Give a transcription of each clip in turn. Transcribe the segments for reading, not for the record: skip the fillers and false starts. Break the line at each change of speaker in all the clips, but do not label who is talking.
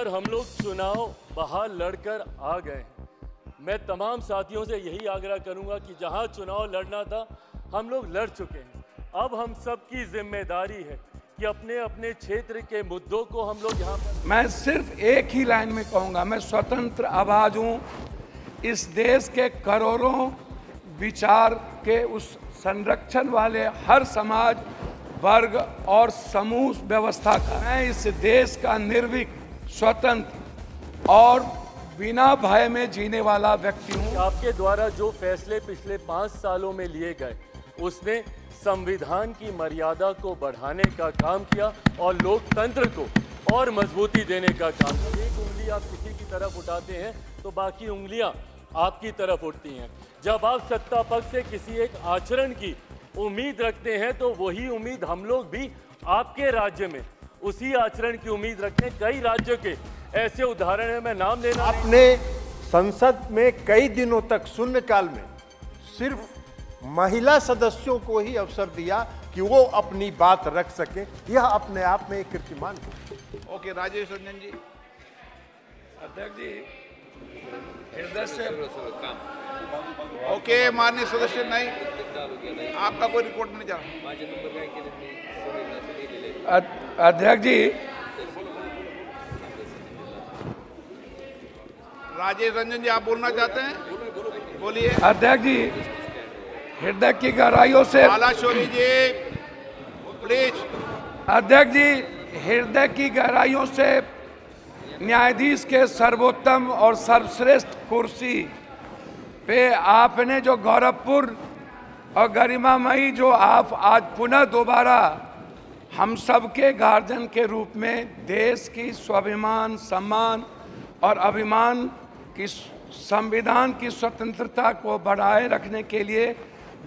Sir, हम लोग चुनाव बाहर लड़कर आ गए हैं। मैं तमाम साथियों से यही आग्रह करूंगा कि जहां चुनाव लड़ना था हम लोग लड़ चुके हैं। अब हम सबकी जिम्मेदारी है कि अपने अपने क्षेत्र के मुद्दों को हम लोग यहाँ पर।
मैं सिर्फ एक ही लाइन में कहूंगा, मैं स्वतंत्र आवाज हूं इस देश के करोड़ों विचार के उस संरक्षण वाले हर समाज वर्ग और समूह व्यवस्था का। मैं इस देश का निर्भीक, स्वतंत्र और बिना भय में जीने वाला व्यक्ति हूं।
आपके द्वारा जो फैसले पिछले 5 सालों में लिए गए उसने संविधान की मर्यादा को बढ़ाने का काम किया और लोकतंत्र को और मजबूती देने का काम किया। एक उंगली आप किसी की तरफ उठाते हैं तो बाकी उंगलियां आपकी तरफ उठती हैं। जब आप सत्ता पक्ष से किसी एक आचरण की उम्मीद रखते हैं तो वही उम्मीद हम लोग भी आपके राज्य में उसी आचरण की उम्मीद रखते हैं। कई राज्यों के ऐसे उदाहरण है, मैं नाम लेना।
आपने संसद में कई दिनों तक शून्यकाल में सिर्फ महिला सदस्यों को ही अवसर दिया कि वो अपनी बात रख सके। यह अपने आप में एक कीर्तिमान है।
ओके, राजेश रंजन जी। अध्यक्ष जी, हृदय से
ओके, माननीय सदस्य, नहीं आपका कोई रिपोर्ट नहीं जा रहा।
अध्यक्ष जी,
राजेश रंजन जी, आप बोलना चाहते हैं? बोलिए।
अध्यक्ष जी, हृदय की गहराइयों से।
बालाशोरी जी, प्लीज।
अध्यक्ष जी, हृदय की गहराइयों से न्यायाधीश के सर्वोत्तम और सर्वश्रेष्ठ कुर्सी पे आपने जो गौरवपूर्ण और गरिमामयी जो आप आज पुनः दोबारा हम सबके गार्जियन के रूप में देश की स्वाभिमान, सम्मान और अभिमान की संविधान की स्वतंत्रता को बढ़ाए रखने के लिए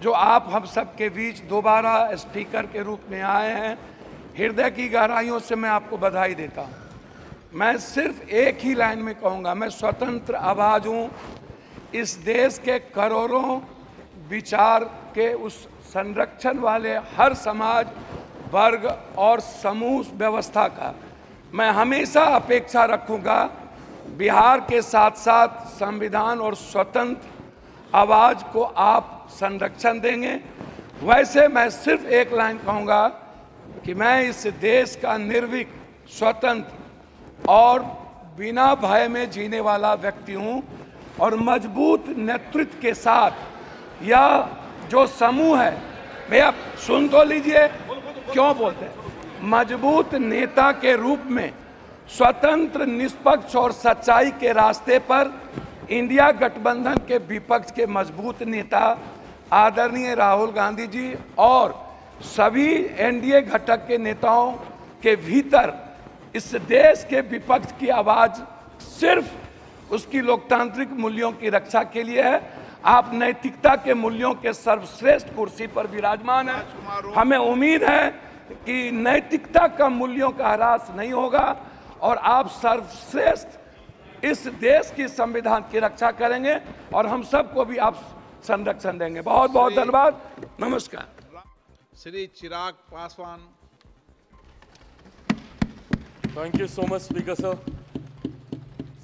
जो आप हम सबके बीच दोबारा स्पीकर के रूप में आए हैं, हृदय की गहराइयों से मैं आपको बधाई देता हूं। मैं सिर्फ एक ही लाइन में कहूंगा, मैं स्वतंत्र आवाज हूं इस देश के करोड़ों विचार के उस संरक्षण वाले हर समाज वर्ग और समूह व्यवस्था का। मैं हमेशा अपेक्षा रखूंगा बिहार के साथ साथ संविधान और स्वतंत्र आवाज को आप संरक्षण देंगे। वैसे मैं सिर्फ एक लाइन कहूंगा कि मैं इस देश का निर्भीक, स्वतंत्र और बिना भय में जीने वाला व्यक्ति हूं और मजबूत नेतृत्व के साथ यह जो समूह है, भैया सुन तो लीजिए, क्यों बोलते हैं, मजबूत नेता के रूप में स्वतंत्र, निष्पक्ष और सच्चाई के रास्ते पर इंडिया गठबंधन के विपक्ष के मजबूत नेता आदरणीय राहुल गांधी जी और सभी एनडीए घटक के नेताओं के भीतर इस देश के विपक्ष की आवाज सिर्फ उसकी लोकतांत्रिक मूल्यों की रक्षा के लिए है। आप नैतिकता के मूल्यों के सर्वश्रेष्ठ कुर्सी पर विराजमान हैं। हमें उम्मीद है कि नैतिकता का मूल्यों का ह्रास नहीं होगा और आप सर्वश्रेष्ठ इस देश की संविधान की रक्षा करेंगे और हम सबको भी आप संरक्षण देंगे। बहुत बहुत धन्यवाद, नमस्कार।
Shri Chirag Paswan.
Thank you so much speaker sir.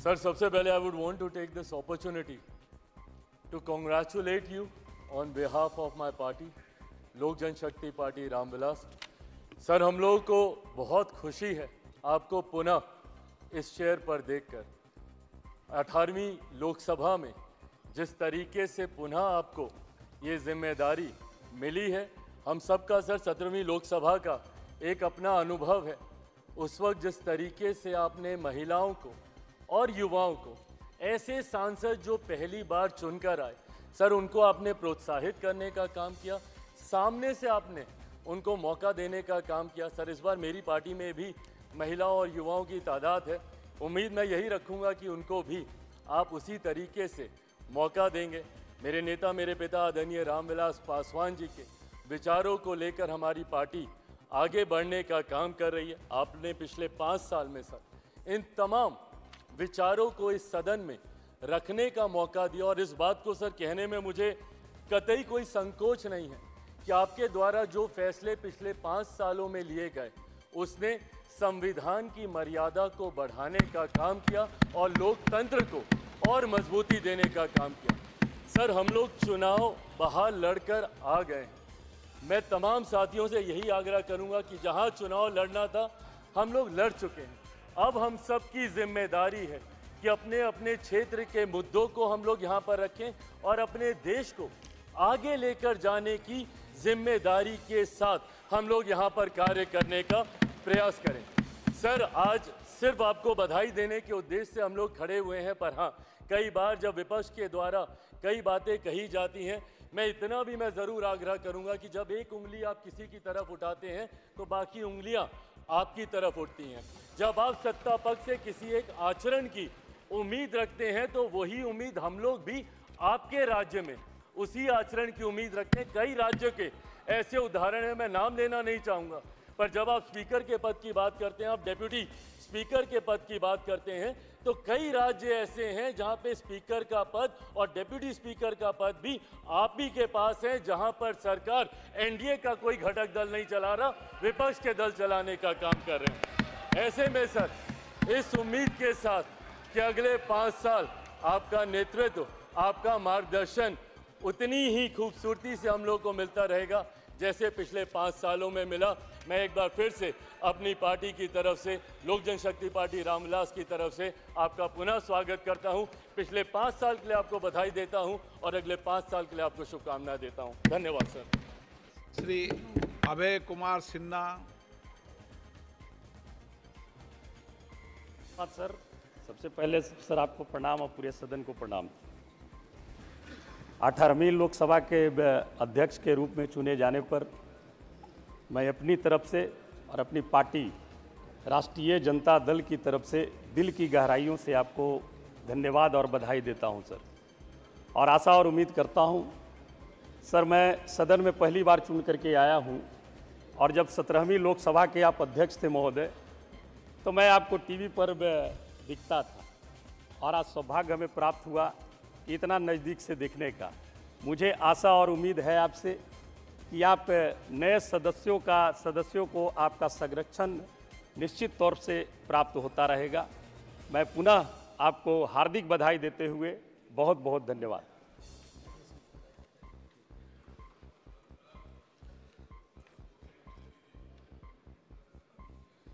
Sir, सबसे पहले I would want to take this opportunity to congratulate you on behalf of my party, Lok Janshakti party Ramvilas. Sir, हम लोगों को बहुत खुशी है आपको पुनः इस चेयर पर देखकर। 18वीं लोकसभा में जिस तरीके से पुनः आपको ये जिम्मेदारी मिली है, हम सबका सर 17वीं लोकसभा का एक अपना अनुभव है। उस वक्त जिस तरीके से आपने महिलाओं को और युवाओं को, ऐसे सांसद जो पहली बार चुनकर आए, सर उनको आपने प्रोत्साहित करने का काम किया, सामने से आपने उनको मौका देने का काम किया। सर, इस बार मेरी पार्टी में भी महिलाओं और युवाओं की तादाद है। उम्मीद मैं यही रखूंगा कि उनको भी आप उसी तरीके से मौका देंगे। मेरे नेता, मेरे पिता आदरणीय रामविलास पासवान जी के विचारों को लेकर हमारी पार्टी आगे बढ़ने का काम कर रही है। आपने पिछले 5 साल में सर इन तमाम विचारों को इस सदन में रखने का मौका दिया और इस बात को सर कहने में मुझे कतई कोई संकोच नहीं है कि आपके द्वारा जो फैसले पिछले 5 सालों में लिए गए उसने संविधान की मर्यादा को बढ़ाने का काम किया और लोकतंत्र को और मजबूती देने का काम किया। सर, हम लोग चुनाव बाहर लड़कर आ गए हैं। मैं तमाम साथियों से यही आग्रह करूंगा कि जहां चुनाव लड़ना था हम लोग लड़ चुके हैं। अब हम सबकी जिम्मेदारी है कि अपने अपने क्षेत्र के मुद्दों को हम लोग यहाँ पर रखें और अपने देश को आगे लेकर जाने की जिम्मेदारी के साथ हम लोग यहाँ पर कार्य करने का प्रयास करें। सर, आज सिर्फ आपको बधाई देने के उद्देश्य से हम लोग खड़े हुए हैं, पर हाँ, कई बार जब विपक्ष के द्वारा कई बातें कही जाती हैं, मैं इतना भी मैं ज़रूर आग्रह करूंगा कि जब एक उंगली आप किसी की तरफ उठाते हैं तो बाकी उंगलियां आपकी तरफ उठती हैं। जब आप सत्ता पक्ष से किसी एक आचरण की उम्मीद रखते हैं तो वही उम्मीद हम लोग भी आपके राज्य में उसी आचरण की उम्मीद रखते हैं। कई राज्यों के ऐसे उदाहरण हैं, मैं नाम लेना नहीं चाहूँगा, पर जब आप स्पीकर के पद की बात करते हैं, आप डेप्यूटी स्पीकर के पद की बात करते हैं, तो कई राज्य ऐसे हैं जहां पे स्पीकर का पद और डेप्यूटी स्पीकर का पद भी आप ही के पास है, जहां पर सरकार एनडीए का कोई घटक दल नहीं चला रहा, विपक्ष के दल चलाने का काम कर रहे हैं। ऐसे में सर, इस उम्मीद के साथ कि अगले 5 साल आपका नेतृत्व, आपका मार्गदर्शन उतनी ही खूबसूरती से हम लोग को मिलता रहेगा जैसे पिछले 5 सालों में मिला। मैं एक बार फिर से अपनी पार्टी की तरफ से, लोक जनशक्ति पार्टी रामविलास की तरफ से आपका पुनः स्वागत करता हूं। पिछले 5 साल के लिए आपको बधाई देता हूं और अगले 5 साल के लिए आपको शुभकामनाएं देता हूं। धन्यवाद सर।
श्री अभय कुमार सिन्हा।
सर, सबसे पहले सर आपको प्रणाम और पूरे सदन को प्रणाम। 18वीं लोकसभा के अध्यक्ष के रूप में चुने जाने पर मैं अपनी तरफ से और अपनी पार्टी राष्ट्रीय जनता दल की तरफ से दिल की गहराइयों से आपको धन्यवाद और बधाई देता हूं सर। और आशा और उम्मीद करता हूं सर, मैं सदन में पहली बार चुन करके आया हूं और जब 17वीं लोकसभा के आप अध्यक्ष थे महोदय, तो मैं आपको टीवी पर दिखता था और आज सौभाग्य हमें प्राप्त हुआ कि इतना नज़दीक से देखने का। मुझे आशा और उम्मीद है आपसे कि आप नए सदस्यों को आपका संरक्षण निश्चित तौर से प्राप्त होता रहेगा। मैं पुनः आपको हार्दिक बधाई देते हुए बहुत बहुत धन्यवाद।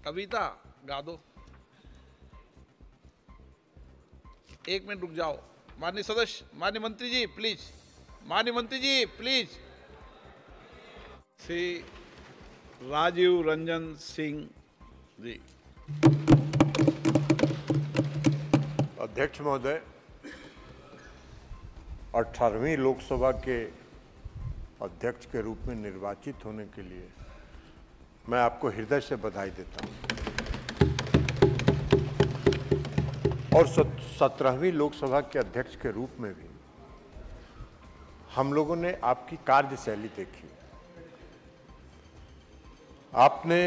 कविता गा दो। 1 मिनट रुक जाओ। माननीय सदस्य, माननीय मंत्री जी प्लीज, माननीय मंत्री जी प्लीज। श्री राजीव रंजन सिंह जी।
अध्यक्ष महोदय, 18वीं लोकसभा के अध्यक्ष के रूप में निर्वाचित होने के लिए मैं आपको हृदय से बधाई देता हूं और 17वीं लोकसभा के अध्यक्ष के रूप में भी हम लोगों ने आपकी कार्यशैली देखी। आपने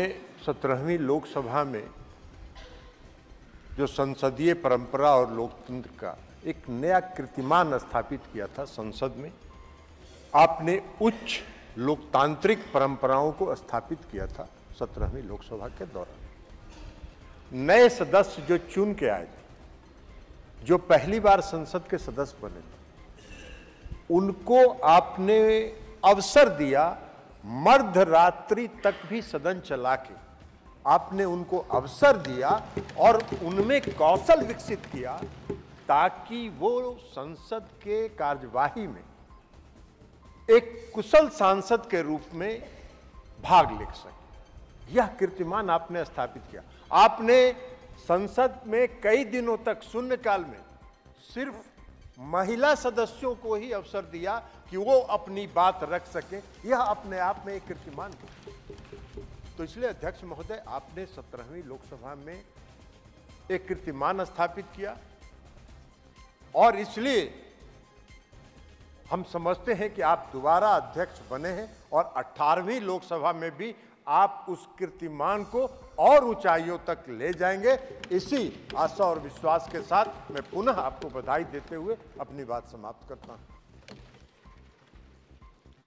17वीं लोकसभा में जो संसदीय परंपरा और लोकतंत्र का एक नया कीर्तिमान स्थापित किया था संसद में, आपने उच्च लोकतांत्रिक परंपराओं को स्थापित किया था 17वीं लोकसभा के दौरान। नए सदस्य जो चुन के आए थे, जो पहली बार संसद के सदस्य बने थे, उनको आपने अवसर दिया, मध्यरात्रि तक भी सदन चला के आपने उनको अवसर दिया और उनमें कौशल विकसित किया ताकि वो संसद के कार्यवाही में एक कुशल सांसद के रूप में भाग ले सके। यह कीर्तिमान आपने स्थापित किया। आपने संसद में कई दिनों तक शून्यकाल में सिर्फ महिला सदस्यों को ही अवसर दिया कि वो अपनी बात रख सके। यह अपने आप में एक कीर्तिमान है। तो इसलिए अध्यक्ष महोदय, आपने 17वीं लोकसभा में एक कीर्तिमान स्थापित किया और इसलिए हम समझते हैं कि आप दोबारा अध्यक्ष बने हैं और 18वीं लोकसभा में भी आप उस कीर्तिमान को और ऊंचाइयों तक ले जाएंगे। इसी आशा और विश्वास के साथ मैं पुनः आपको बधाई देते हुए अपनी बात समाप्त करता हूं।